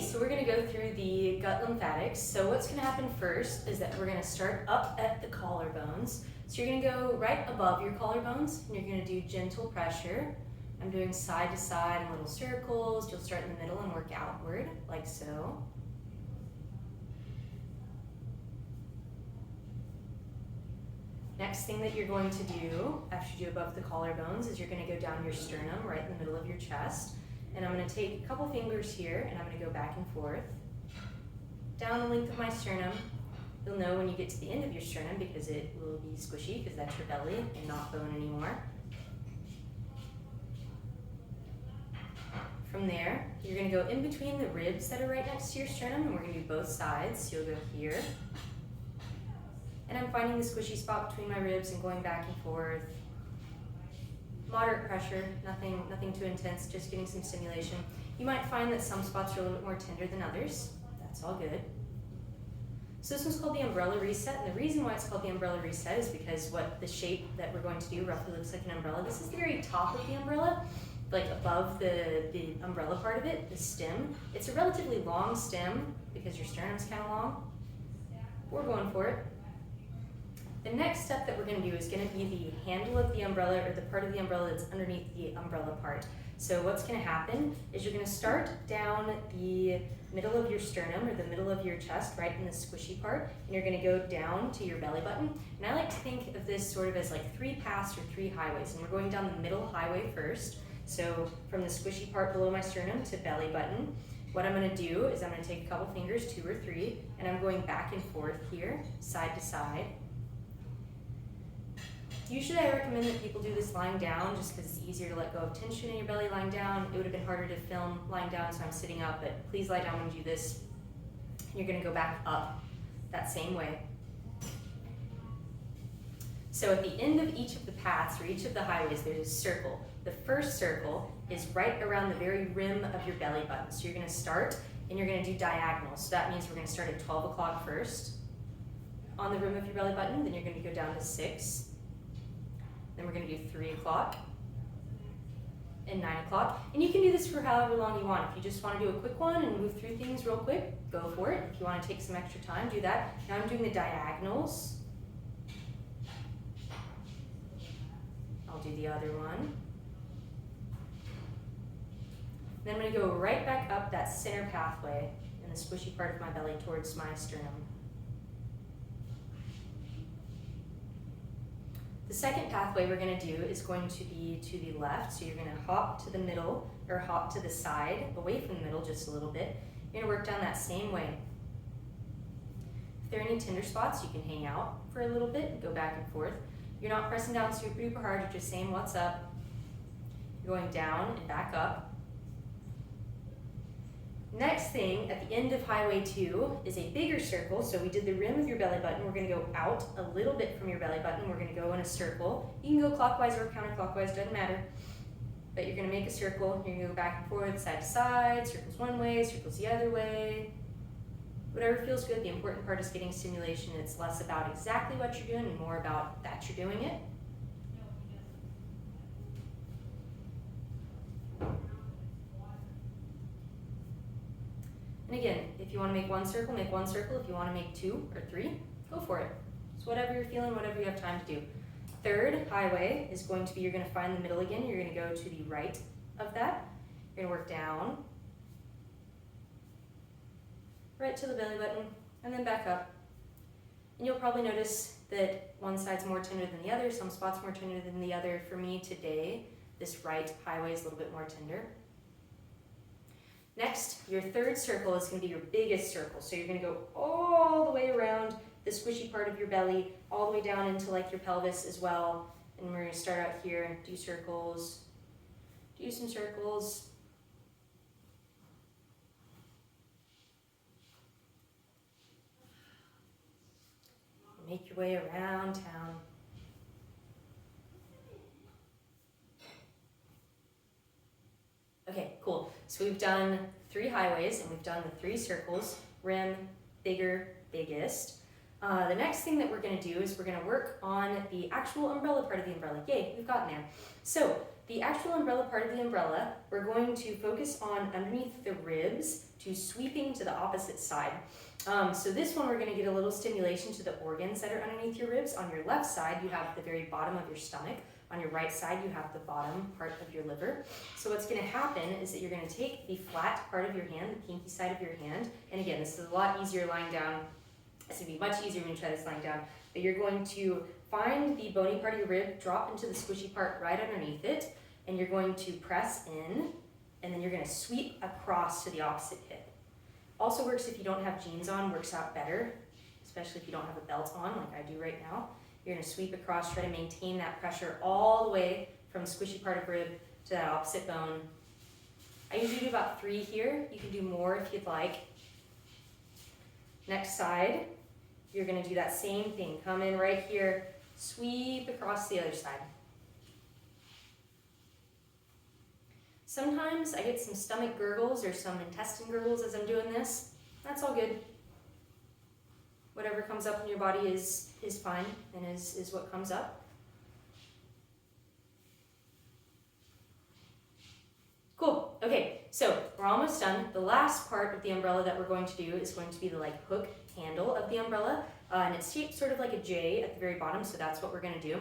so we're going to go through the gut lymphatics. So what's going to happen first is that we're going to start up at the collarbones. So you're going to go right above your collarbones, and you're going to do gentle pressure. I'm doing side to side in little circles. You'll start in the middle and work outward, like so. Next thing that you're going to do after you do above the collarbones is you're going to go down your sternum, right in the middle of your chest. And I'm going to take a couple fingers here, and I'm going to go back and forth. Down the length of my sternum. You'll know when you get to the end of your sternum because it will be squishy because that's your belly and not bone anymore. From there, you're going to go in between the ribs that are right next to your sternum, and we're going to do both sides. So you'll go here. And I'm finding the squishy spot between my ribs and going back and forth. Moderate pressure, nothing too intense, just getting some stimulation. You might find that some spots are a little bit more tender than others. That's all good. So this one's called the umbrella reset, and the reason why it's called the umbrella reset is because what the shape that we're going to do roughly looks like an umbrella. This is the very top of the umbrella, like above the umbrella part of it, the stem. It's a relatively long stem because your sternum's kind of long. We're going for it. The next step that we're going to do is going to be the handle of the umbrella, or the part of the umbrella that's underneath the umbrella part. So what's going to happen is you're going to start down the middle of your sternum, or the middle of your chest, right in the squishy part, and you're going to go down to your belly button. And I like to think of this sort of as like 3 paths or 3 highways, and we're going down the middle highway first. So from the squishy part below my sternum to belly button. What I'm going to do is I'm going to take a couple fingers, 2 or 3, and I'm going back and forth here, side to side. Usually I recommend that people do this lying down just because it's easier to let go of tension in your belly lying down. It would have been harder to film lying down, so I'm sitting up, but please lie down when you do this. You're going to go back up that same way. So at the end of each of the paths, or each of the highways, there's a circle. The first circle is right around the very rim of your belly button. So you're going to start, and you're going to do diagonals. So that means we're going to start at 12 o'clock first on the rim of your belly button, then you're going to go down to 6. Then we're going to do 3 o'clock and 9 o'clock. And you can do this for however long you want. If you just want to do a quick one and move through things real quick, go for it. If you want to take some extra time, do that. Now I'm doing the diagonals. I'll do the other one. Then I'm going to go right back up that center pathway in the squishy part of my belly towards my sternum. The second pathway we're going to do is going to be to the left, so you're going to hop to the middle, or hop to the side, away from the middle just a little bit. You're going to work down that same way. If there are any tender spots, you can hang out for a little bit and go back and forth. You're not pressing down super duper hard, you're just saying what's up. You're going down and back up. Next thing, at the end of highway 2, is a bigger circle. So we did the rim of your belly button. We're going to go out a little bit from your belly button. We're going to go in a circle. You can go clockwise or counterclockwise, doesn't matter. But you're going to make a circle. You're going to go back and forth, side to side, circles one way, circles the other way. Whatever feels good. The important part is getting stimulation. It's less about exactly what you're doing and more about that you're doing it. And again, if you want to make one circle, make one circle. If you want to make 2 or 3, go for it. So whatever you're feeling, whatever you have time to do. Third highway is going to be, you're going to find the middle again. You're going to go to the right of that. You're going to work down, right to the belly button, and then back up. And you'll probably notice that one side's more tender than the other, some spots more tender than the other. For me today, this right highway is a little bit more tender. Next, your third circle is going to be your biggest circle. So you're going to go all the way around the squishy part of your belly, all the way down into like your pelvis as well. And we're going to start out here, do circles, do some circles. Make your way around town. Okay, cool. So we've done 3 highways and we've done the 3 circles, rim, bigger, biggest. The next thing that we're going to do is we're going to work on the actual umbrella part of the umbrella. Yay, we've gotten there. So the actual umbrella part of the umbrella, we're going to focus on underneath the ribs to sweeping to the opposite side. So this one, we're going to get a little stimulation to the organs that are underneath your ribs. On your left side, you have the very bottom of your stomach. On your right side, you have the bottom part of your liver. So what's going to happen is that you're going to take the flat part of your hand, the pinky side of your hand, and again, this is a lot easier lying down. It's going to be much easier when you try this lying down, but you're going to find the bony part of your rib, drop into the squishy part right underneath it, and you're going to press in, and then you're going to sweep across to the opposite hip. Also works if you don't have jeans on, works out better, especially if you don't have a belt on like I do right now. You're going to sweep across, try to maintain that pressure all the way from the squishy part of rib to that opposite bone. I usually do about 3 here. You can do more if you'd like. Next side, you're going to do that same thing. Come in right here, sweep across the other side. Sometimes I get some stomach gurgles or some intestine gurgles as I'm doing this. That's all good. Whatever comes up in your body is fine and is what comes up. Cool. Okay, so we're almost done. The last part of the umbrella that we're going to do is going to be the like hook handle of the umbrella, and it's shaped sort of like a J at the very bottom, so that's what we're going to do.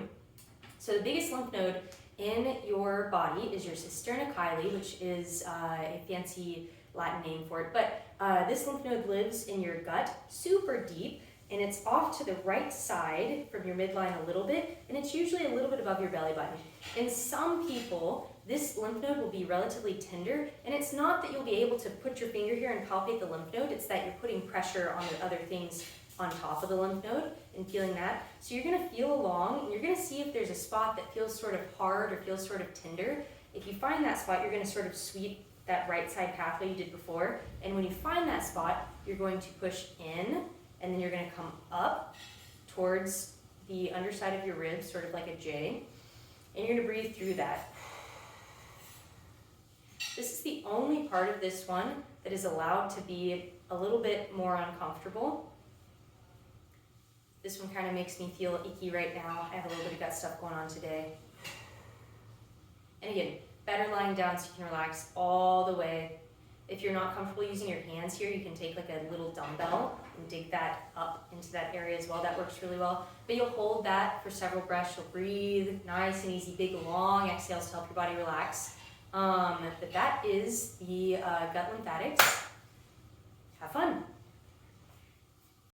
So the biggest lymph node in your body is your cisterna chyli, which is a fancy Latin name for it, but this lymph node lives in your gut, super deep, and it's off to the right side from your midline a little bit, and it's usually a little bit above your belly button. In some people, this lymph node will be relatively tender, and it's not that you'll be able to put your finger here and palpate the lymph node, it's that you're putting pressure on the other things on top of the lymph node and feeling that. So you're going to feel along, and you're going to see if there's a spot that feels sort of hard or feels sort of tender. If you find that spot, you're going to sort of sweep that right side pathway you did before, and when you find that spot, you're going to push in, and then you're going to come up towards the underside of your ribs, sort of like a J, and you're going to breathe through that. This is the only part of this one that is allowed to be a little bit more uncomfortable. This one kind of makes me feel icky right now. I have a little bit of gut stuff going on today. And again, better lying down so you can relax all the way. If you're not comfortable using your hands here, you can take like a little dumbbell and dig that up into that area as well. That works really well. But you'll hold that for several breaths. You'll breathe nice and easy, big long exhales to help your body relax. But that is the gut lymphatics. Have fun.